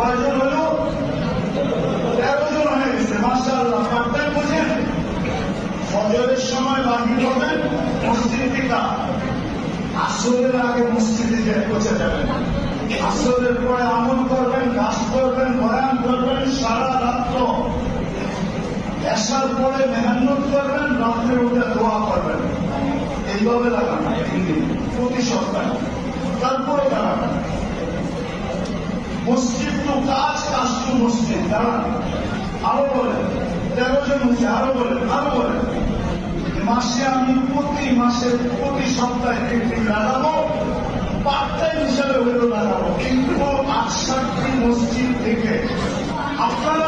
কয়জন হইল? 13 জন হয়ে গেছে। মাশাআল্লাহ, পাঠটা বুঝেন। ফজরের সময় বাকি করবেন মসজিদ থেকে, আসরের আগে মসজিদে গিয়ে পৌঁছে যাবেন। আসরের পরে আমল করবেন, কাজ করবেন, বয়ান করবেন সারা রাত্র। এসার পরে মেহনত করবেন, রাত্রে উঠে দোয়া করবেন। এইভাবে লাগান 3 দিন প্রতি সপ্তাহে, তারপরে দাঁড়ান। মসজিদ তো কাজ, কাজ তো মসজিদ। দাঁড়ান, আরো বলেন। 13 জন হচ্ছে, আরো বলেন, আরো বলেন। মাসে আমি প্রতি সপ্তাহে 3 দিন লাগাবো, পার্ট টাইম হিসাবে হইলেও লাগাবো, কিন্তু 68টি মসজিদ থেকে আপনার